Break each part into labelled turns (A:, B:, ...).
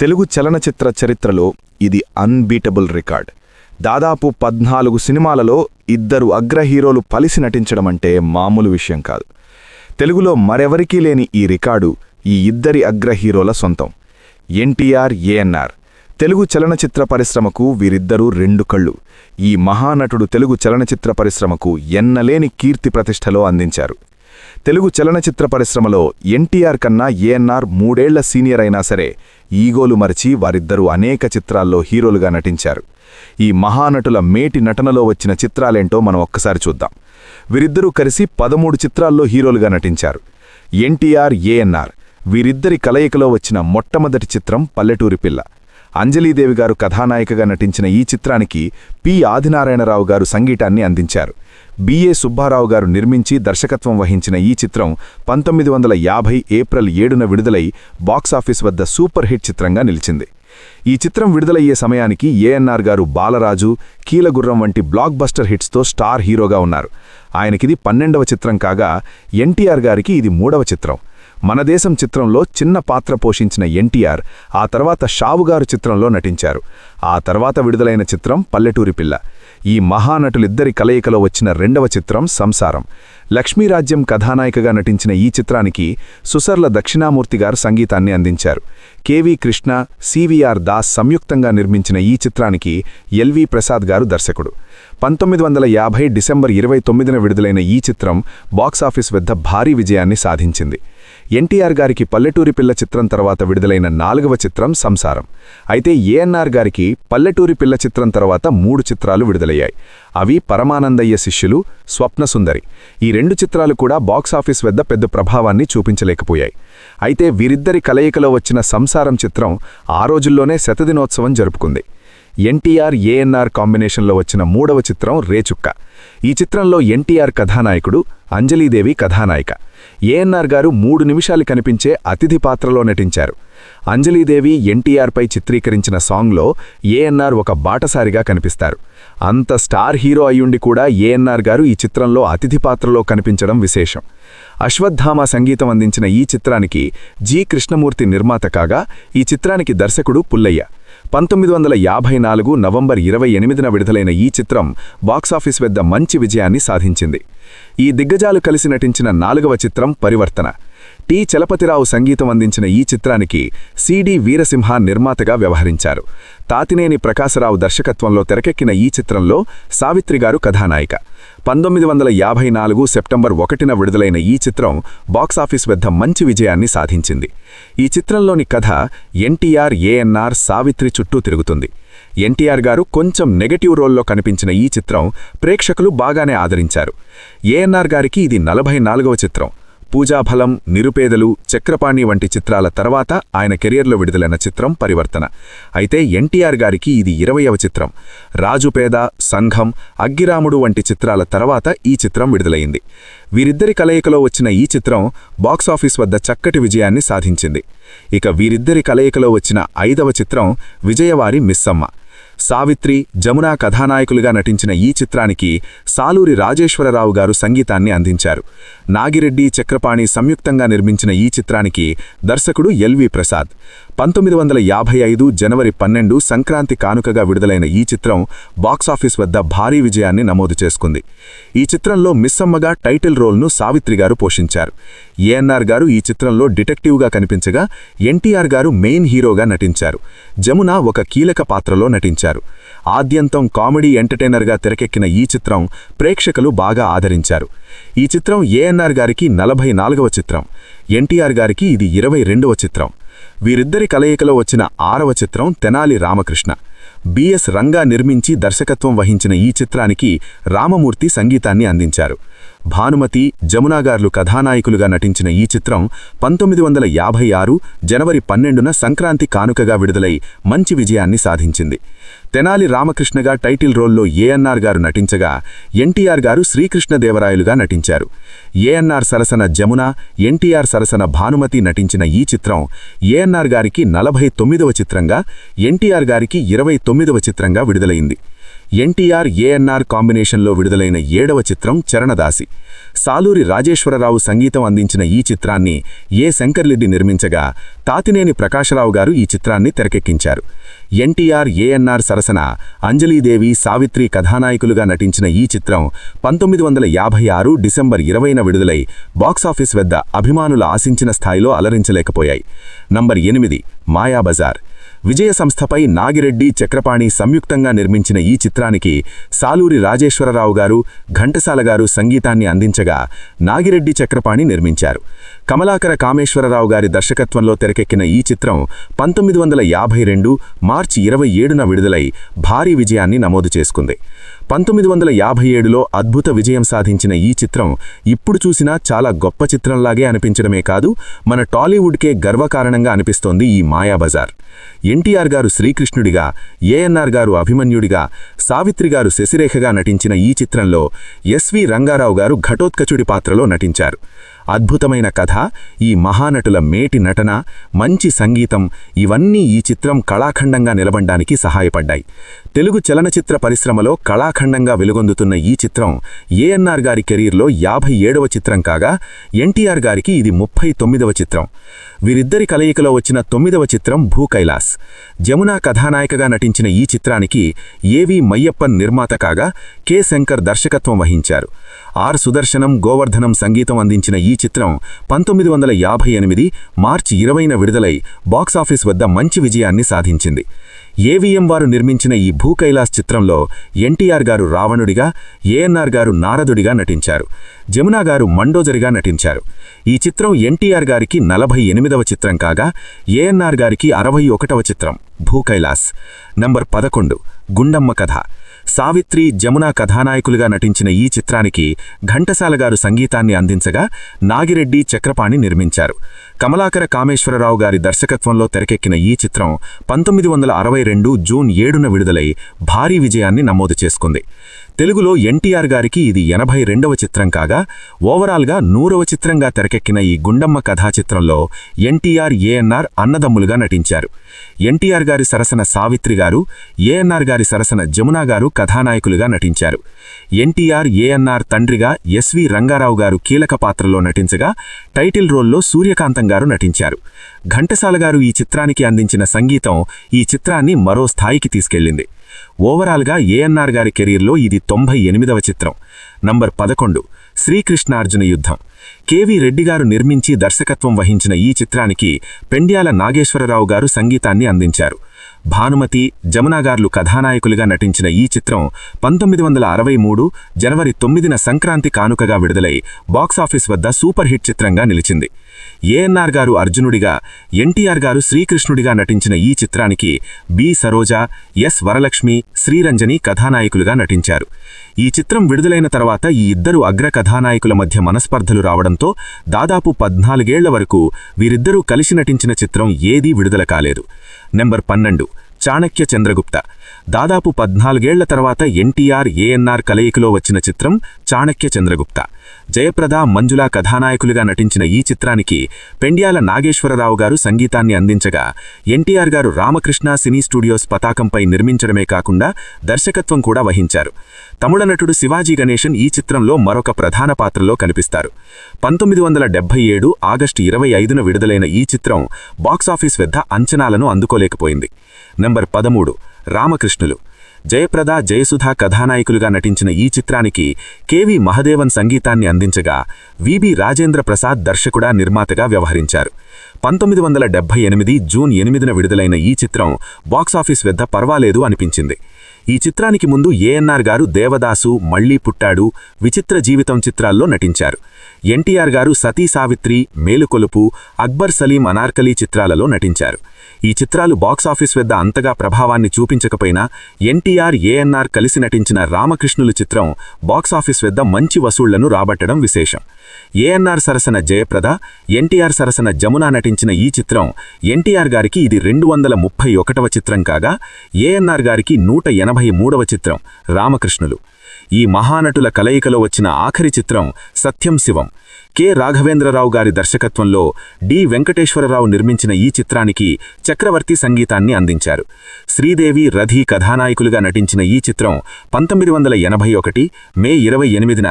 A: తెలుగు చలనచిత్ర చరిత్రలో ఇది అన్బీటబుల్ రికార్డ్. దాదాపు 14 సినిమాలలో ఇద్దరు అగ్ర హీరోలు కలిసి నటించడమంటే మామూలు విషయం కాదు. తెలుగులో మరెవరికీ లేని ఈ రికార్డు ఈ ఇద్దరి అగ్ర హీరోల సొంతం. ఎన్టీఆర్, ఏఎన్ఆర్. తెలుగు చలనచిత్ర పరిశ్రమకు వీరిద్దరూ రెండు కళ్ళు. ఈ మహానటుడు తెలుగు చలనచిత్ర పరిశ్రమకు ఎన్నలేని కీర్తి ప్రతిష్టలో అందించారు. తెలుగు చలనచిత్ర పరిశ్రమలో ఎన్టీఆర్ కన్నా ఏఎన్ఆర్ 3 ఏళ్ల సీనియర్ అయినా సరే ఈగోలు మరిచి వారిద్దరూ అనేక చిత్రాల్లో హీరోలుగా నటించారు. ఈ మహానటుల మేటి నటనలో వచ్చిన చిత్రాలేంటో మనం ఒక్కసారి చూద్దాం. వీరిద్దరూ కలిసి 13 చిత్రాల్లో హీరోలుగా నటించారు. ఎన్టీఆర్, ఏఎన్ఆర్ వీరిద్దరి కలయికలో వచ్చిన మొట్టమొదటి చిత్రం పల్లెటూరి పిల్ల. అంజలీదేవి గారు కథానాయికగా నటించిన ఈ చిత్రానికి పి. ఆదినారాయణరావు గారు సంగీతాన్ని అందించారు. బిఏ సుబ్బారావు గారు నిర్మించి దర్శకత్వం వహించిన ఈ చిత్రం 1950 ఏప్రిల్ 7న విడుదలై బాక్సాఫీస్ వద్ద సూపర్ హిట్ చిత్రంగా నిలిచింది. ఈ చిత్రం విడుదలయ్యే సమయానికి ఏఎన్ఆర్ గారు బాలరాజు, కీలగుర్రం వంటి బ్లాక్ బస్టర్ హిట్స్తో స్టార్ హీరోగా ఉన్నారు. ఆయనకిది 12వ చిత్రం కాగా ఎన్టీఆర్ గారికి ఇది 3వ చిత్రం. మనదేశం చిత్రంలో చిన్న పాత్ర పోషించిన ఎన్టీఆర్ ఆ తర్వాత షావుగారు చిత్రంలో నటించారు. ఆ తర్వాత విడుదలైన చిత్రం పల్లెటూరి పిల్ల. ఈ మహానటులిద్దరి కలయికలో వచ్చిన 2వ చిత్రం సంసారం. లక్ష్మీరాజ్యం కథానాయికగా నటించిన ఈ చిత్రానికి సుసర్ల దక్షిణామూర్తి గారు సంగీతాన్ని అందించారు. కెవి కృష్ణ, సివిఆర్ దాస్ సంయుక్తంగా నిర్మించిన ఈ చిత్రానికి ఎల్వి ప్రసాద్ గారు దర్శకుడు. 1950 డిసెంబర్ 29న విడుదలైన ఈ చిత్రం బాక్సాఫీస్ వద్ద భారీ విజయాన్ని సాధించింది. ఎన్టీఆర్ గారికి పల్లెటూరి పిల్ల చిత్రం తర్వాత విడుదలైన 4వ చిత్రం సంసారం. అయితే ఏఎన్ఆర్ గారికి పల్లెటూరి పిల్ల చిత్రం తర్వాత 3 చిత్రాలు విడుదలయ్యాయి. అవి పరమానందయ్య శిష్యులు, స్వప్నసుందరి. ఈ 2 చిత్రాలు కూడా బాక్సాఫీస్ వద్ద పెద్ద ప్రభావాన్ని చూపించలేకపోయాయి. అయితే వీరిద్దరి కలయికలో వచ్చిన సంసారం చిత్రం ఆ రోజుల్లోనే శతదినోత్సవం జరుపుకుంది. ఎన్టీఆర్, ఏఎన్ఆర్ కాంబినేషన్లో వచ్చిన 3వ చిత్రం రేచుక్క. ఈ చిత్రంలో ఎన్టీఆర్ కథానాయకుడు, అంజలీదేవి కథానాయిక. ఏఎన్ఆర్ గారు 3 నిమిషాలు కనిపించే అతిథి పాత్రలో నటించారు. అంజలీదేవి ఎన్టీఆర్పై చిత్రీకరించిన సాంగ్లో ఏఎన్ఆర్ ఒక బాటసారిగా కనిపిస్తారు. అంత స్టార్ హీరో అయ్యుండి కూడా ఏఎన్ఆర్ గారు ఈ చిత్రంలో అతిథి పాత్రలో కనిపించడం విశేషం. అశ్వత్థామ సంగీతం అందించిన ఈ చిత్రానికి జి. కృష్ణమూర్తి నిర్మాత కాగా ఈ చిత్రానికి దర్శకుడు పుల్లయ్య. 1954 నవంబర్ 28న విడుదలైన ఈ చిత్రం బాక్సాఫీస్ వద్ద మంచి విజయాన్ని సాధించింది. ఈ దిగ్గజాలు కలిసి నటించిన 4వ చిత్రం పరివర్తన. టి. చలపతిరావు సంగీతం అందించిన ఈ చిత్రానికి సిడి వీరసింహ నిర్మాతగా వ్యవహరించారు. తాతినేని ప్రకాశరావు దర్శకత్వంలో తెరకెక్కిన ఈ చిత్రంలో సావిత్రి గారు కథానాయిక. 1954 సెప్టెంబర్ 1న విడుదలైన ఈ చిత్రం బాక్సాఫీస్ వద్ద మంచి విజయాన్ని సాధించింది. ఈ చిత్రంలోని కథ ఎన్టీఆర్, ఏఎన్ఆర్, సావిత్రి చుట్టూ తిరుగుతుంది. ఎన్టీఆర్ గారు కొంచెం నెగటివ్ రోల్లో కనిపించిన ఈ చిత్రం ప్రేక్షకులు బాగానే ఆదరించారు. ఏఎన్ఆర్ గారికి ఇది 44వ చిత్రం. పూజాఫలం, నిరుపేదలు, చక్రపాణి వంటి చిత్రాల తర్వాత ఆయన కెరియర్లో విడుదలైన చిత్రం పరివర్తన. అయితే ఎన్టీఆర్ గారికి ఇది 20వ చిత్రం. రాజుపేద, సంఘం, అగ్గిరాముడు వంటి చిత్రాల తర్వాత ఈ చిత్రం విడుదలైంది. వీరిద్దరి కలయికలో వచ్చిన ఈ చిత్రం బాక్సాఫీస్ వద్ద చక్కటి విజయాన్ని సాధించింది. ఇక వీరిద్దరి కలయికలో వచ్చిన 5వ చిత్రం విజయవారి మిస్సమ్మ. సావిత్రి, జమున కథానాయకులుగా నటించిన ఈ చిత్రానికి సాలూరి రాజేశ్వరరావు గారు సంగీతాన్ని అందించారు. నాగిరెడ్డి, చక్రపాణి సంయుక్తంగా నిర్మించిన ఈ చిత్రానికి దర్శకుడు ఎల్వి ప్రసాద్. 1955 జనవరి 12 సంక్రాంతి కానుకగా విడుదలైన ఈ చిత్రం బాక్సాఫీస్ వద్ద భారీ విజయాన్ని నమోదు చేసుకుంది. ఈ చిత్రంలో మిస్సమ్మగా టైటిల్ రోల్ను సావిత్రి గారు పోషించారు. ఏఎన్ఆర్ గారు ఈ చిత్రంలో డిటెక్టివ్గా కనిపించగా ఎన్టీఆర్ గారు మెయిన్ హీరోగా నటించారు. జమున ఒక కీలక పాత్రలో నటించారు. ఆద్యంతం కామెడీ ఎంటర్టైనర్గా తెరకెక్కిన ఈ చిత్రం ప్రేక్షకులు బాగా ఆదరించారు. ఈ చిత్రం ఏఎన్ఆర్ గారికి 44వ చిత్రం. ఎన్టీఆర్ గారికి ఇది 22వ చిత్రం. వీరిద్దరి కలయికలో వచ్చిన 6వ చిత్రం తెనాలి రామకృష్ణ. బిఎస్ రంగా నిర్మించి దర్శకత్వం వహించిన ఈ చిత్రానికి రామమూర్తి సంగీతాన్ని అందించారు. భానుమతి, జమునాగార్లు కథానాయకులుగా నటించిన ఈ చిత్రం 1956 జనవరి 12న సంక్రాంతి కానుకగా విడుదలై మంచి విజయాన్ని సాధించింది. తెనాలి రామకృష్ణగా టైటిల్ రోల్లో ఏఎన్ఆర్ గారు నటించగా ఎన్టీఆర్ గారు శ్రీకృష్ణదేవరాయలుగా నటించారు. ఏఎన్ఆర్ సరసన జమున, ఎన్టీఆర్ సరసన భానుమతి నటించిన ఈ చిత్రం ఏఎన్ఆర్ గారికి 49వ చిత్రంగా, ఎన్టీఆర్ గారికి 29వ చిత్రంగా విడుదలైంది.
B: ఎన్టీఆర్ ఏఎన్ఆర్ కాంబినేషన్లో విడుదలైన 7వ చిత్రం చరణదాసి. సాలూరి రాజేశ్వరరావు సంగీతం అందించిన ఈ చిత్రాన్ని శంకర్రెడ్డి నిర్మించగా తాతినేని ప్రకాశరావు గారు ఈ చిత్రాన్ని తెరకెక్కించారు. ఎన్టీఆర్ ఏఎన్ఆర్ సరసన అంజలీదేవి, సావిత్రి కథానాయకులుగా నటించిన ఈ చిత్రం 1956 డిసెంబర్ 20న విడుదలై బాక్సాఫీస్ వద్ద అభిమానుల ఆశించిన స్థాయిలో అలరించలేకపోయాయి. నంబర్ 8 మాయాబజార్. విజయ సంస్థపై నాగిరెడ్డి, చక్రపాణి సంయుక్తంగా నిర్మించిన ఈ చిత్రానికి సాలూరి రాజేశ్వరరావు గారు, ఘంటసాల గారు సంగీతాన్ని అందించగా నాగిరెడ్డి, చక్రపాణి నిర్మించారు. కమలాకర కామేశ్వరరావు గారి దర్శకత్వంలో తెరకెక్కిన ఈ చిత్రం 1952 మార్చి 27న విడుదలై భారీ విజయాన్ని నమోదు చేసుకుంది. 1957లో అద్భుత విజయం సాధించిన ఈ చిత్రం ఇప్పుడు చూసినా చాలా గొప్ప చిత్రంలాగే అనిపించడమే కాదు, మన టాలీవుడ్కే గర్వకారణంగా అనిపిస్తోంది ఈ మాయాబజార్. ఎన్టీఆర్ గారు శ్రీకృష్ణుడిగా, ఏఎన్ఆర్ గారు అభిమన్యుడిగా, సావిత్రి గారు శశిరేఖగా నటించిన ఈ చిత్రంలో ఎస్వి రంగారావు గారు ఘటోత్కచుడి పాత్రలో నటించారు. అద్భుతమైన కథ, ఈ మహానటుల మేటి నటన, మంచి సంగీతం ఇవన్నీ ఈ చిత్రం కళాఖండంగా నిలబడడానికి సహాయపడ్డాయి. తెలుగు చలనచిత్ర పరిశ్రమలో కళాఖండంగా వెలుగొందుతున్న ఈ చిత్రం ఏఎన్ఆర్ గారి కెరీర్లో 57వ చిత్రం కాగా ఎన్టీఆర్ గారికి ఇది 39వ చిత్రం. వీరిద్దరి కలయికలో వచ్చిన 9వ చిత్రం భూకైలాస్. జమున కథానాయికగా నటించిన ఈ చిత్రానికి ఏవి మయ్యప్పన్ నిర్మాత కాగా కె శంకర్ దర్శకత్వం వహించారు. ఆర్ సుదర్శనం, గోవర్ధనం సంగీతం అందించిన ఈ చిత్రం 1958 మార్చి 20న విడుదలై బాక్సాఫీస్ వద్ద మంచి విజయాన్ని సాధించింది. ఏవిఎం వారు నిర్మించిన ఈ భూకైలాస్ చిత్రంలో ఎన్టీఆర్ గారు రావణుడిగా, ఏఎన్ఆర్ గారు నారదుడిగా నటించారు. జమున గారు మండోదరిగా నటించారు. ఈ చిత్రం ఎన్టీఆర్ గారికి 48వ చిత్రం కాగా ఏఎన్ఆర్ గారికి 61వ చిత్రం భూకైలాస్. నంబర్ 11 గుండమ్మ కథ. సావిత్రి, జమున కథానాయకులుగా నటించిన ఈ చిత్రానికి ఘంటసాల గారు సంగీతాన్ని అందించగా నాగిరెడ్డి, చక్రపాణి నిర్మించారు. కమలాకర కామేశ్వరరావు గారి దర్శకత్వంలో తెరకెక్కిన ఈ చిత్రం 1962 జూన్ 7న విడుదలై భారీ విజయాన్ని నమోదు చేసుకుంది. తెలుగులో ఎన్టీఆర్ గారికి ఇది 82వ చిత్రం కాగా ఓవరాల్గా 100వ చిత్రంగా తెరకెక్కిన ఈ గుండమ్మ కథా చిత్రంలో ఎన్టీఆర్, ఏఎన్ఆర్ అన్నదమ్ములుగా నటించారు. ఎన్టీఆర్ గారి సరసన సావిత్రి గారు, ఏఎన్ఆర్ గారి సరసన జమున గారు కథానాయకులుగా నటించారు. ఎన్టీఆర్, ఏఎన్ఆర్ తండ్రిగా ఎస్వి రంగారావు గారు కీలక పాత్రలో నటించగా టైటిల్ రోల్లో సూర్యకాంతం గారు నటించారు. ఘంటసాల గారు ఈ చిత్రానికి అందించిన సంగీతం ఈ చిత్రాన్ని మరో స్థాయికి తీసుకెళ్లింది. ఓవరాల్గా ఏఎన్ఆర్ గారి కెరీర్లో ఇది 98వ చిత్రం. నంబర్ 11 శ్రీకృష్ణార్జున యుద్ధం. కెవి రెడ్డి గారు నిర్మించి దర్శకత్వం వహించిన ఈ చిత్రానికి పెండ్యాల నాగేశ్వరరావు గారు సంగీతాన్ని అందించారు. భానుమతి, జమునాగార్లు కథానాయకులుగా నటించిన ఈ చిత్రం 1963 జనవరి 9న సంక్రాంతి కానుకగా విడుదలై బాక్సాఫీస్ వద్ద సూపర్ హిట్ చిత్రంగా నిలిచింది. ఏఎన్ఆర్ గారు అర్జునుడిగా, ఎన్టీఆర్ గారు శ్రీకృష్ణుడిగా నటించిన ఈ చిత్రానికి బి సరోజ, ఎస్ వరలక్ష్మి, శ్రీరంజని కథానాయకులుగా నటించారు. ఈ చిత్రం విడుదలైన తర్వాత ఈ ఇద్దరు అగ్ర కథానాయకుల మధ్య మనస్పర్ధలు రావడంతో దాదాపు 14 ఏళ్ల వరకు వీరిద్దరూ కలిసి నటించిన చిత్రం ఏదీ విడుదల కాలేదు. నెంబర్ 12 చాణక్య చంద్రగుప్త. దాదాపు 14 ఏళ్ల తర్వాత ఎన్టీఆర్, ఏఎన్ఆర్ కలయికలో వచ్చిన చిత్రం చాణక్య చంద్రగుప్త. జయప్రద, మంజుల కథానాయకులుగా నటించిన ఈ చిత్రానికి పెండ్యాల నాగేశ్వరరావు గారు సంగీతాన్ని అందించగా ఎన్టీఆర్ గారు రామకృష్ణ సినీ స్టూడియోస్ పతాకంపై నిర్మించడమే కాకుండా దర్శకత్వం కూడా వహించారు. తమిళ నటుడు శివాజీ గణేశన్ ఈ చిత్రంలో మరొక ప్రధాన పాత్రలో కనిపిస్తారు. 1977 ఆగస్టు 25న విడుదలైన ఈ చిత్రం బాక్సాఫీస్ వద్ద అంచనాలను అందుకోలేకపోయింది. నెంబర్ 13 రామకృష్ణులు. జయప్రద, జయసుధ కథానాయకులుగా నటించిన ఈ చిత్రానికి కెవి మహదేవన్ సంగీతాన్ని అందించగా విబి రాజేంద్ర ప్రసాద్ దర్శకుడా, నిర్మాతగా వ్యవహరించారు. 1978 జూన్ 8న విడుదలైన ఈ చిత్రం బాక్సాఫీస్ వద్ద పర్వాలేదు అనిపించింది. ఈ చిత్రానికి ముందు ఏఎన్ఆర్ గారు దేవదాసు, మళ్లీ పుట్టాడు, విచిత్ర జీవితం చిత్రాల్లో నటించారు. ఎన్టీఆర్ గారు సతీ సావిత్రి, మేలుకొలుపు, అక్బర్ సలీం, అనార్కలి చిత్రాలలో నటించారు. ఈ చిత్రాలు బాక్సాఫీస్ వద్ద అంతగా ప్రభావాన్ని చూపించకపోయినా ఎన్టీఆర్, ఏఎన్ఆర్ కలిసి నటించిన రామకృష్ణులు చిత్రం బాక్సాఫీస్ వద్ద మంచి వసూళ్లను రాబట్టడం విశేషం. ఏఎన్ఆర్ సరసన జయప్రద, ఎన్టీఆర్ సరసన జమున నటించిన ఈ చిత్రం ఎన్టీఆర్ గారికి ఇది 231వ చిత్రం కాగా ఏఎన్ఆర్ గారికి 183వ చిత్రం రామకృష్ణులు. ఈ మహానటుల కలయికలో వచ్చిన ఆఖరి చిత్రం సత్యం శివం. కె రాఘవేంద్రరావు గారి దర్శకత్వంలో డి వెంకటేశ్వరరావు నిర్మించిన ఈ చిత్రానికి చక్రవర్తి సంగీతాన్ని అందించారు. శ్రీదేవి, రథి కథానాయకులుగా నటించిన ఈ చిత్రం 1981 మే 28న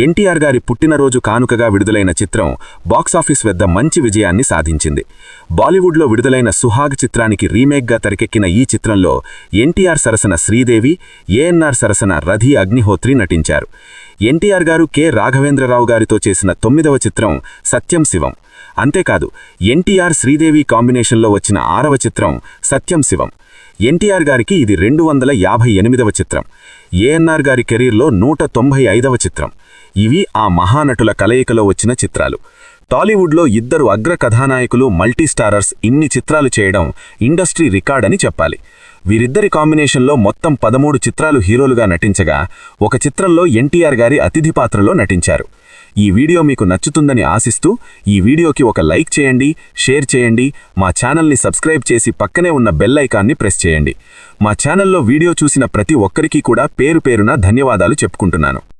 B: ఎన్టీఆర్ గారి పుట్టినరోజు కానుకగా విడుదలైన చిత్రం బాక్సాఫీస్ వద్ద మంచి విజయాన్ని సాధించింది. బాలీవుడ్లో విడుదలైన సుహాగ్ చిత్రానికి రీమేక్గా తెరకెక్కిన ఈ చిత్రంలో ఎన్టీఆర్ సరసన శ్రీదేవి, ఏఎన్ఆర్ సరసన రథి అగ్నిహోత్రి నటించారు. ఎన్టీఆర్ గారు కె రాఘవేంద్రరావు గారితో చేసిన 9వ చిత్రం సత్యం శివం. అంతేకాదు, ఎన్టీఆర్ శ్రీదేవి కాంబినేషన్లో వచ్చిన 6వ చిత్రం సత్యం శివం. ఎన్టీఆర్ గారికి ఇది 258వ చిత్రం. ఏఎన్ఆర్ గారి కెరీర్లో 195వ చిత్రం. ఇవి ఆ మహానటుల కలయికలో వచ్చిన చిత్రాలు. టాలీవుడ్లో ఇద్దరు అగ్ర కథానాయకులు, మల్టీస్టారర్స్ ఇన్ని చిత్రాలు చేయడం ఇండస్ట్రీ రికార్డ్ అని చెప్పాలి. వీరిద్దరి కాంబినేషన్లో మొత్తం 13 చిత్రాలు హీరోలుగా నటించగా ఒక చిత్రంలో ఎన్టీఆర్ గారి అతిథి పాత్రలో నటించారు. ఈ వీడియో మీకు నచ్చుతుందని ఆశిస్తూ ఈ వీడియోకి ఒక లైక్ చేయండి, షేర్ చేయండి, మా ఛానల్ని సబ్స్క్రైబ్ చేసి పక్కనే ఉన్న బెల్ ఐకాన్ని ప్రెస్ చేయండి. మా ఛానల్లో వీడియో చూసిన ప్రతి ఒక్కరికి కూడా పేరు పేరున ధన్యవాదాలు చెప్పుకుంటున్నాను.